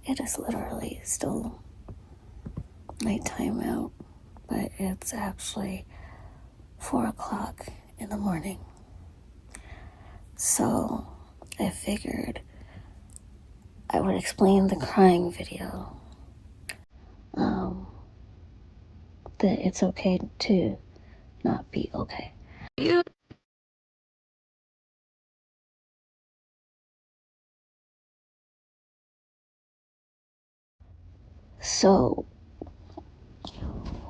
It is literally still nighttime out, but it's actually 4 o'clock in the morning. So I figured I would explain the crying video. That it's okay to not be okay. So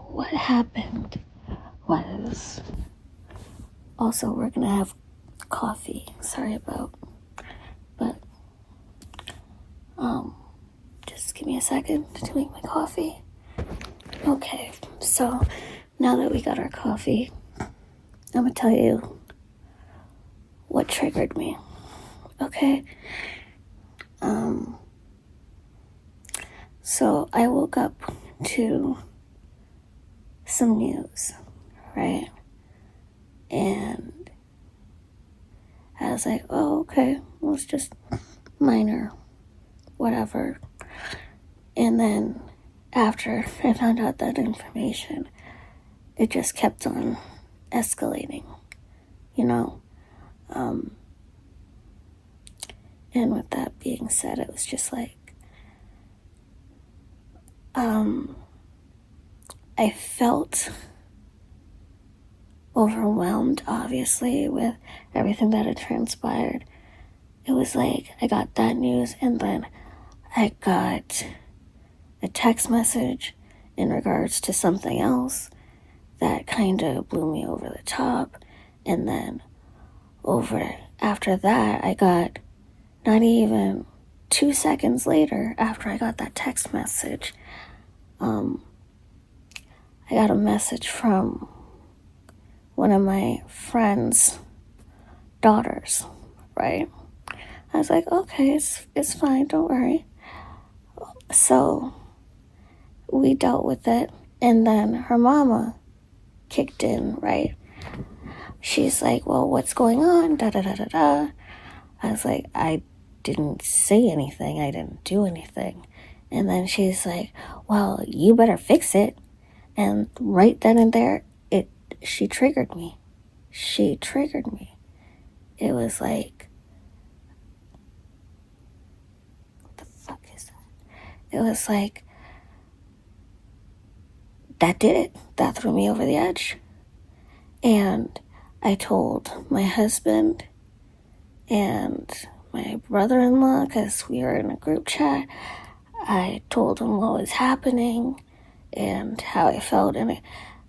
what happened was, also we're gonna have coffee. Sorry about, but just give me a second to make my coffee. Okay, so now that we got our coffee, I'm gonna tell you what triggered me. Okay. So I woke up to some news, right? And I was like, oh, okay, well, it's just minor, whatever. And then after I found out that information, it just kept on escalating, you know? And with that being said, it was just like, I felt overwhelmed, obviously, with everything that had transpired. It was like I got that news, and then I got a text message in regards to something else that kind of blew me over the top. And then after that, I got, not even 2 seconds later after I got that text message, I got a message from one of my friend's daughters, right? I was like, okay, it's fine, don't worry. So we dealt with it, and then her mama kicked in, right? She's like, well, what's going on? Da da da da da. I was like, I didn't say anything. I didn't do anything. And then she's like, well, you better fix it. And right then and there, she triggered me. She triggered me. It was like, what the fuck is that? It was like, that did it. That threw me over the edge. And I told my husband and my brother-in-law, because we were in a group chat, I told them what was happening and how I felt. And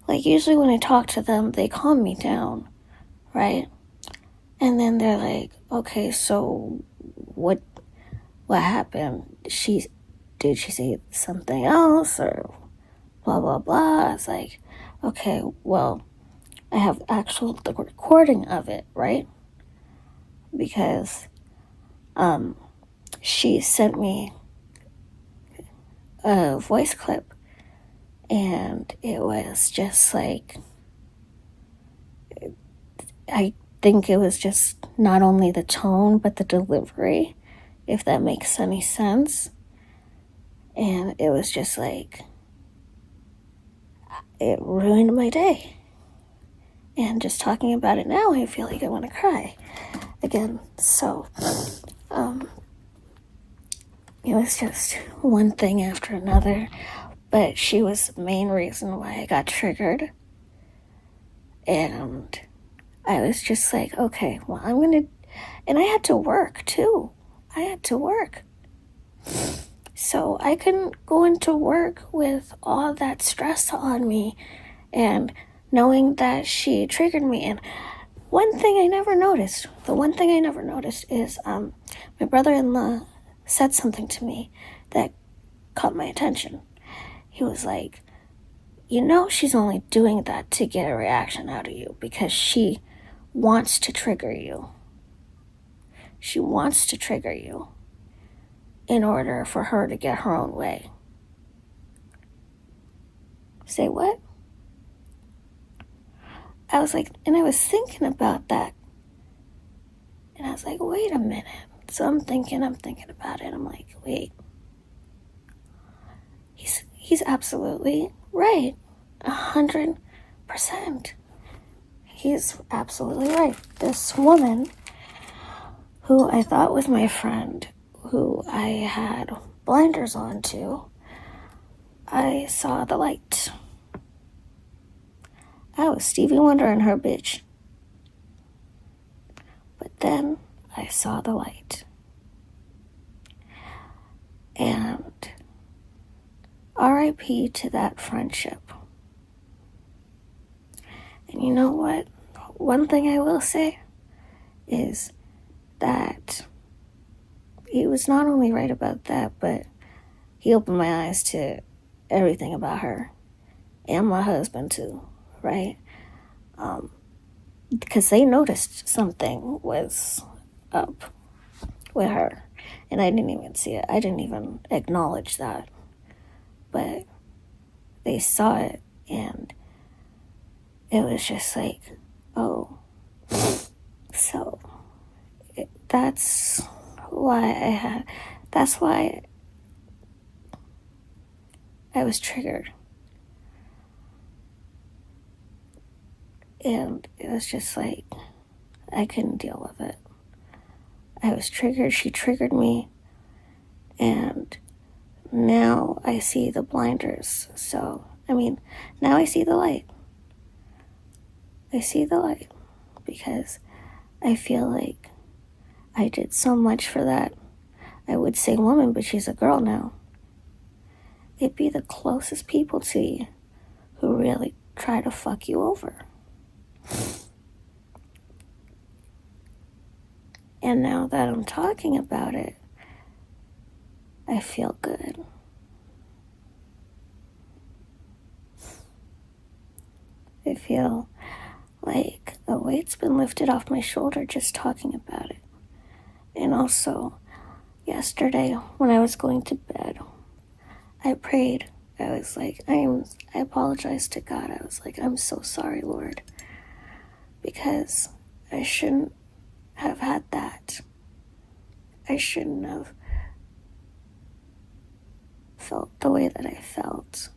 usually when I talk to them, they calm me down, right? And then they're like, okay, so what happened? Did she say something else or blah, blah, blah? I was like, okay, well, I have the recording of it, right? Because she sent me a voice clip, and it was just like, I think it was just not only the tone, but the delivery, if that makes any sense. And it was just like, it ruined my day. And just talking about it now, I feel like I want to cry again. So, it was just one thing after another. But she was the main reason why I got triggered. And I was just like, okay, well, and I had to work too. I had to work. So I couldn't go into work with all that stress on me and knowing that she triggered me. And the one thing I never noticed is my brother-in-law said something to me that caught my attention. He was like, she's only doing that to get a reaction out of you because she wants to trigger you. She wants to trigger you in order for her to get her own way. Say what? I was like, and I was thinking about that. And I was like, wait a minute. So I'm thinking about it. I'm like, wait. he's absolutely right. 100%. He's absolutely right. This woman, who I thought was my friend, who I had blinders on to, I saw the light. I was Stevie Wonder and her bitch. But then I saw the light. And RIP to that friendship. And you know what? One thing I will say is that he was not only right about that, but he opened my eyes to everything about her. And my husband too, right? Because they noticed something was up with her. And I didn't even see it. I didn't even acknowledge that. But they saw it, and it was just like, oh. So that's why I was triggered. And it was just like, I couldn't deal with it. I was triggered. She triggered me. And now I see the blinders. Now I see the light. I see the light because I feel like I did so much for that. I would say woman, but she's a girl now. It'd be the closest people to you who really try to fuck you over. And now that I'm talking about it, I feel good. I feel like a weight's been lifted off my shoulder just talking about it. And also, yesterday when I was going to bed, I prayed. I was like, I apologized to God. I was like, I'm so sorry, Lord, because I shouldn't have had that. I shouldn't have felt the way that I felt.